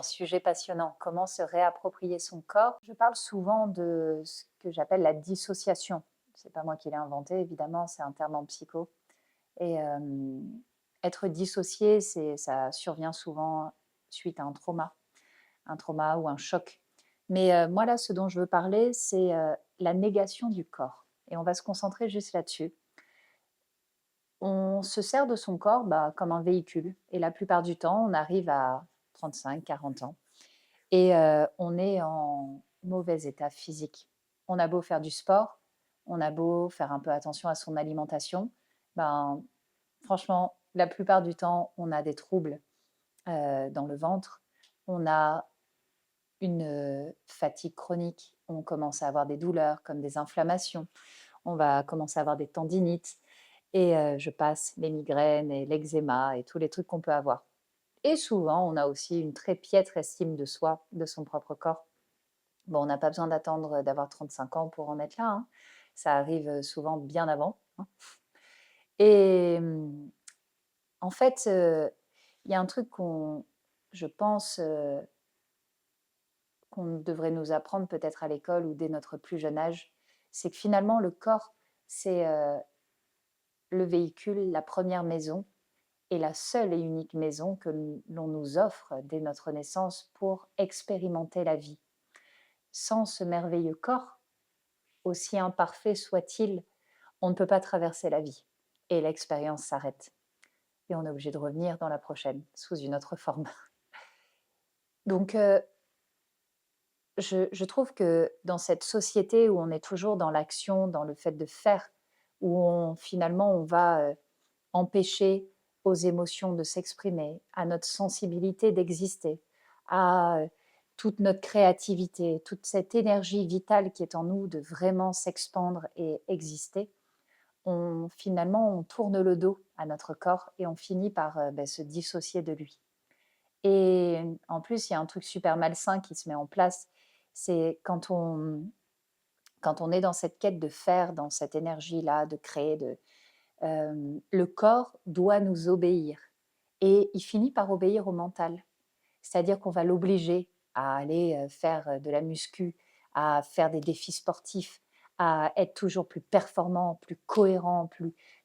sujet passionnant, comment se réapproprier son corps. Je parle souvent de ce que j'appelle la dissociation. C'est pas moi qui l'ai inventé, évidemment, c'est un terme en psycho. Et être dissocié, ça survient souvent suite à un trauma ou un choc. Mais moi là, ce dont je veux parler, c'est la négation du corps. Et on va se concentrer juste là-dessus. On se sert de son corps comme un véhicule. Et la plupart du temps, on arrive à 35, 40 ans. Et on est en mauvais état physique. On a beau faire du sport, on a beau faire un peu attention à son alimentation, ben, franchement, la plupart du temps, on a des troubles dans le ventre, on a une fatigue chronique, on commence à avoir des douleurs comme des inflammations, on va commencer à avoir des tendinites et je passe les migraines et l'eczéma et tous les trucs qu'on peut avoir. Et souvent, on a aussi une très piètre estime de soi, de son propre corps. Bon, on n'a pas besoin d'attendre d'avoir 35 ans pour en être là, hein. Ça arrive souvent bien avant, hein. Et en fait, il y a un truc je pense, qu'on devrait nous apprendre peut-être à l'école ou dès notre plus jeune âge, c'est que finalement le corps, c'est le véhicule, la première maison et la seule et unique maison que l'on nous offre dès notre naissance pour expérimenter la vie. Sans ce merveilleux corps, aussi imparfait soit-il, on ne peut pas traverser la vie et l'expérience s'arrête. Et on est obligé de revenir dans la prochaine, sous une autre forme. Donc, je trouve que dans cette société où on est toujours dans l'action, dans le fait de faire, où finalement on va empêcher aux émotions de s'exprimer, à notre sensibilité d'exister, à toute notre créativité, toute cette énergie vitale qui est en nous de vraiment s'expandre et exister, finalement, on tourne le dos à notre corps et on finit par se dissocier de lui. Et en plus, il y a un truc super malsain qui se met en place, c'est quand on est dans cette quête de faire, dans cette énergie-là, de créer, le corps doit nous obéir. Et il finit par obéir au mental. C'est-à-dire qu'on va l'obliger à aller faire de la muscu, à faire des défis sportifs, à être toujours plus performant, plus cohérent,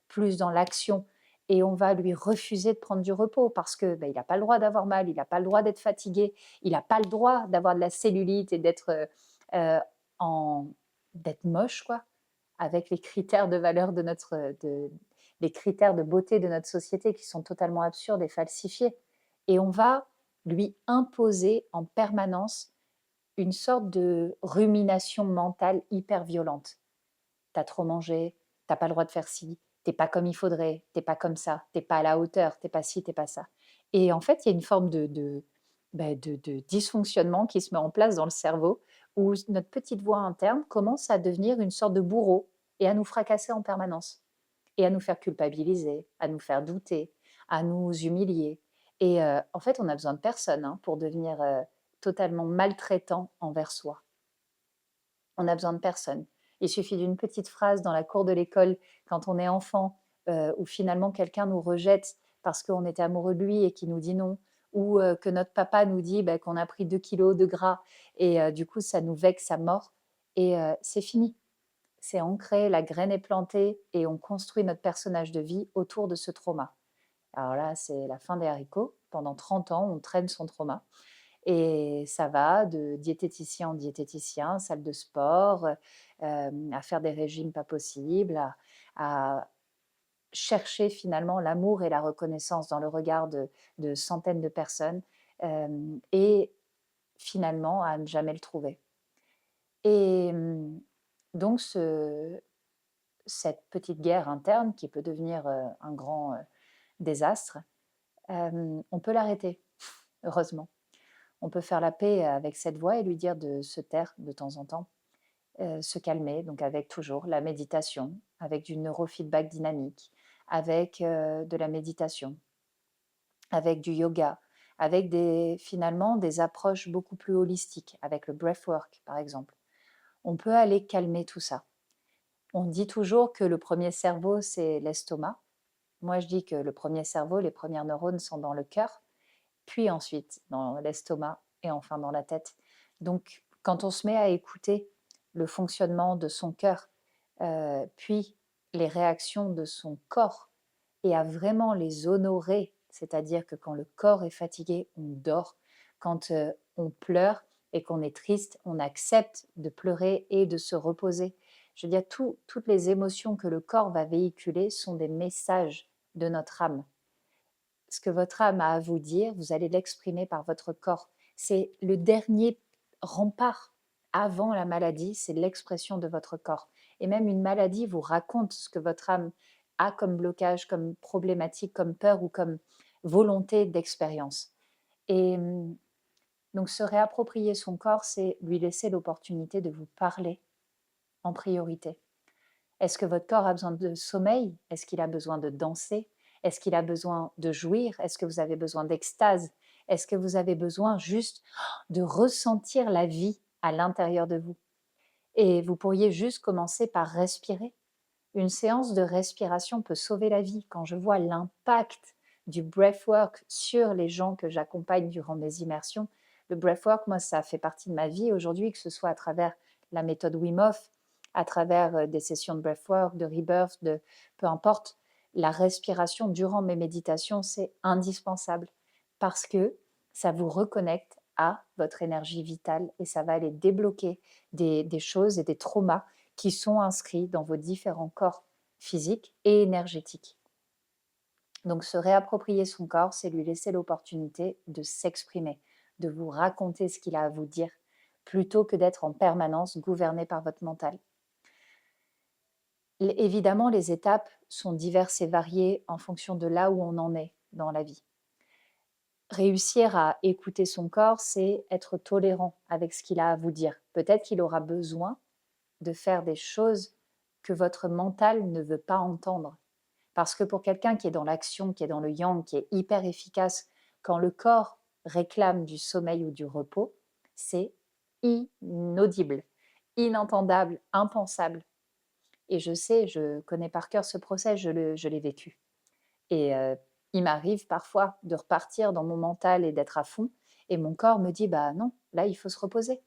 plus dans l'action. Et on va lui refuser de prendre du repos parce que il n'a pas le droit d'avoir mal, il n'a pas le droit d'être fatigué, il n'a pas le droit d'avoir de la cellulite et euh, en, d'être moche, quoi, avec les critères de valeur les critères de beauté de notre société qui sont totalement absurdes et falsifiés. Et on va lui imposer en permanence une sorte de rumination mentale hyper violente. T'as trop mangé, t'as pas le droit de faire ci, t'es pas comme il faudrait, t'es pas comme ça, t'es pas à la hauteur, t'es pas ci, t'es pas ça. Et en fait, il y a une forme de dysfonctionnement qui se met en place dans le cerveau où notre petite voix interne commence à devenir une sorte de bourreau et à nous fracasser en permanence et à nous faire culpabiliser, à nous faire douter, à nous humilier. Et en fait, on a besoin de personne pour devenir totalement maltraitant envers soi. On a besoin de personne. Il suffit d'une petite phrase dans la cour de l'école quand on est enfant, où finalement quelqu'un nous rejette parce qu'on était amoureux de lui et qui nous dit non, ou que notre papa nous dit qu'on a pris 2 kilos de gras et du coup ça nous vexe à mort et c'est fini. C'est ancré, la graine est plantée et on construit notre personnage de vie autour de ce trauma. Alors là, c'est la fin des haricots. Pendant 30 ans, on traîne son trauma. Et ça va de diététicien en diététicien, salle de sport, à faire des régimes pas possibles, à chercher finalement l'amour et la reconnaissance dans le regard de centaines de personnes, et finalement à ne jamais le trouver. Et donc cette petite guerre interne qui peut devenir un grand désastre, on peut l'arrêter, heureusement. On peut faire la paix avec cette voix et lui dire de se taire de temps en temps, se calmer, donc avec toujours la méditation, avec du neurofeedback dynamique, avec de la méditation, avec du yoga, avec finalement des approches beaucoup plus holistiques, avec le breathwork par exemple. On peut aller calmer tout ça. On dit toujours que le premier cerveau, c'est l'estomac. Moi, je dis que le premier cerveau, les premières neurones sont dans le cœur, puis ensuite dans l'estomac et enfin dans la tête. Donc, quand on se met à écouter le fonctionnement de son cœur, puis les réactions de son corps, et à vraiment les honorer, c'est-à-dire que quand le corps est fatigué, on dort, quand on pleure et qu'on est triste, on accepte de pleurer et de se reposer. Je veux dire, toutes les émotions que le corps va véhiculer sont des messages de notre âme. Ce que votre âme a à vous dire, vous allez l'exprimer par votre corps. C'est le dernier rempart avant la maladie, c'est l'expression de votre corps. Et même une maladie vous raconte ce que votre âme a comme blocage, comme problématique, comme peur ou comme volonté d'expérience. Et donc se réapproprier son corps, c'est lui laisser l'opportunité de vous parler en priorité. Est-ce que votre corps a besoin de sommeil? Est-ce qu'il a besoin de danser? Est-ce qu'il a besoin de jouir? Est-ce que vous avez besoin d'extase? Est-ce que vous avez besoin juste de ressentir la vie à l'intérieur de vous? Et vous pourriez juste commencer par respirer. Une séance de respiration peut sauver la vie. Quand je vois l'impact du breathwork sur les gens que j'accompagne durant mes immersions, le breathwork, moi, ça fait partie de ma vie aujourd'hui, que ce soit à travers la méthode Wim Hof, à travers des sessions de breathwork, de rebirth, de peu importe. La respiration durant mes méditations, c'est indispensable parce que ça vous reconnecte à votre énergie vitale et ça va aller débloquer des choses et des traumas qui sont inscrits dans vos différents corps physiques et énergétiques. Donc se réapproprier son corps, c'est lui laisser l'opportunité de s'exprimer, de vous raconter ce qu'il a à vous dire, plutôt que d'être en permanence gouverné par votre mental. Évidemment, les étapes sont diverses et variées en fonction de là où on en est dans la vie. Réussir à écouter son corps, c'est être tolérant avec ce qu'il a à vous dire. Peut-être qu'il aura besoin de faire des choses que votre mental ne veut pas entendre. Parce que pour quelqu'un qui est dans l'action, qui est dans le yang, qui est hyper efficace, quand le corps réclame du sommeil ou du repos, c'est inaudible, inentendable, impensable. Et je sais, je connais par cœur ce procès, je l'ai vécu. Et il m'arrive parfois de repartir dans mon mental et d'être à fond, et mon corps me dit, bah non, là, il faut se reposer.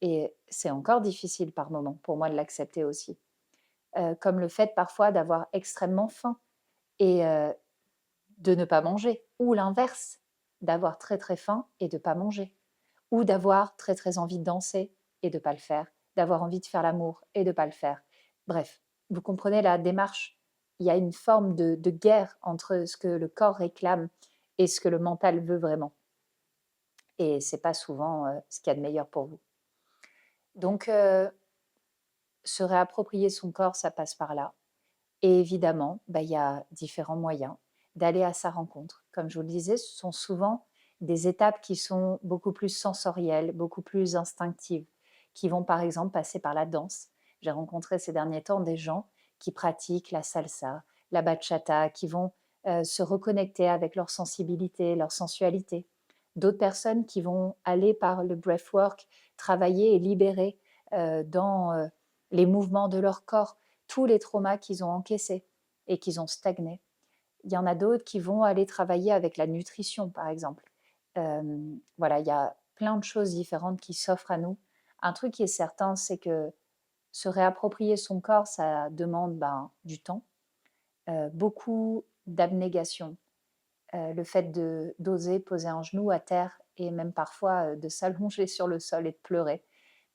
Et c'est encore difficile par moments pour moi de l'accepter aussi. Comme le fait parfois d'avoir extrêmement faim et de ne pas manger, ou l'inverse, d'avoir très très faim et de ne pas manger, ou d'avoir très très envie de danser et de ne pas le faire, d'avoir envie de faire l'amour et de ne pas le faire. Bref, vous comprenez la démarche. Il y a une forme de guerre entre ce que le corps réclame et ce que le mental veut vraiment. Et c'est pas souvent ce qu'il y a de meilleur pour vous. Donc, se réapproprier son corps, ça passe par là. Et évidemment, bah, il y a différents moyens d'aller à sa rencontre. Comme je vous le disais, ce sont souvent des étapes qui sont beaucoup plus sensorielles, beaucoup plus instinctives, qui vont par exemple passer par la danse. J'ai rencontré ces derniers temps des gens qui pratiquent la salsa, la bachata, qui vont se reconnecter avec leur sensibilité, leur sensualité. D'autres personnes qui vont aller par le breathwork, travailler et libérer dans les mouvements de leur corps tous les traumas qu'ils ont encaissés et qu'ils ont stagné. Il y en a d'autres qui vont aller travailler avec la nutrition, par exemple. Voilà, il y a plein de choses différentes qui s'offrent à nous. Un truc qui est certain, c'est que se réapproprier son corps, ça demande du temps, beaucoup d'abnégation. Le fait d'oser poser un genou à terre et même parfois de s'allonger sur le sol et de pleurer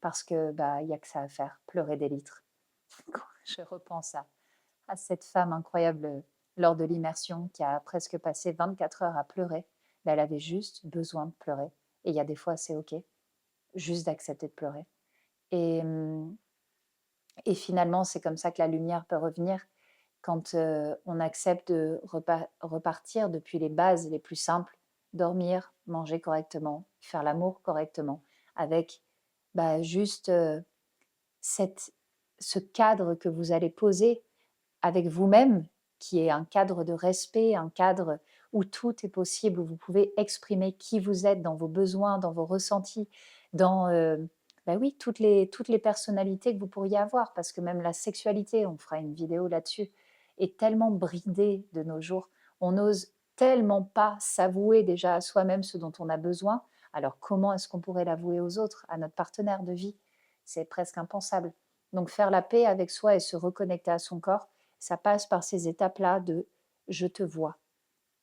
parce que il y a que ça à faire, pleurer des litres. Je repense à cette femme incroyable lors de l'immersion qui a presque passé 24 heures à pleurer. Elle avait juste besoin de pleurer. Et il y a des fois, c'est OK, juste d'accepter de pleurer. Et, et finalement, c'est comme ça que la lumière peut revenir quand on accepte de repartir depuis les bases les plus simples, dormir, manger correctement, faire l'amour correctement, avec juste ce cadre que vous allez poser avec vous-même, qui est un cadre de respect, un cadre où tout est possible, où vous pouvez exprimer qui vous êtes dans vos besoins, dans vos ressentis, dans oui, toutes les personnalités que vous pourriez avoir, parce que même la sexualité, on fera une vidéo là-dessus, est tellement bridée de nos jours. On n'ose tellement pas s'avouer déjà à soi-même ce dont on a besoin, Alors comment est-ce qu'on pourrait l'avouer aux autres, à notre partenaire de vie? C'est presque impensable. Donc faire la paix avec soi et se reconnecter à son corps, ça passe par ces étapes-là de je te vois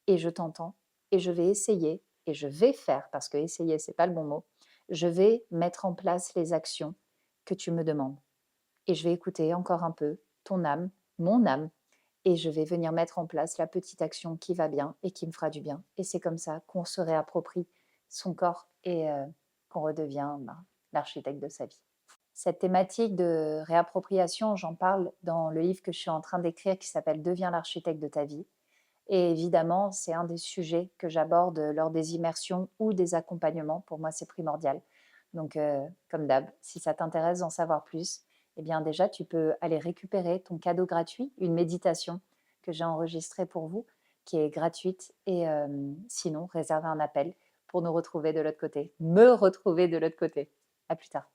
et je t'entends et je vais essayer et je vais faire, parce que essayer, c'est pas le bon mot, je vais mettre en place les actions que tu me demandes. Et je vais écouter encore un peu ton âme, mon âme, et je vais venir mettre en place la petite action qui va bien et qui me fera du bien. Et c'est comme ça qu'on se réapproprie son corps et qu'on redevient l'architecte de sa vie. Cette thématique de réappropriation, j'en parle dans le livre que je suis en train d'écrire qui s'appelle Deviens l'architecte de ta vie. Et évidemment, c'est un des sujets que j'aborde lors des immersions ou des accompagnements. Pour moi, c'est primordial. Donc, comme d'hab, si ça t'intéresse d'en savoir plus, eh bien déjà, tu peux aller récupérer ton cadeau gratuit, une méditation que j'ai enregistrée pour vous, qui est gratuite. Et sinon, réserver un appel pour nous retrouver de l'autre côté, me retrouver de l'autre côté. À plus tard.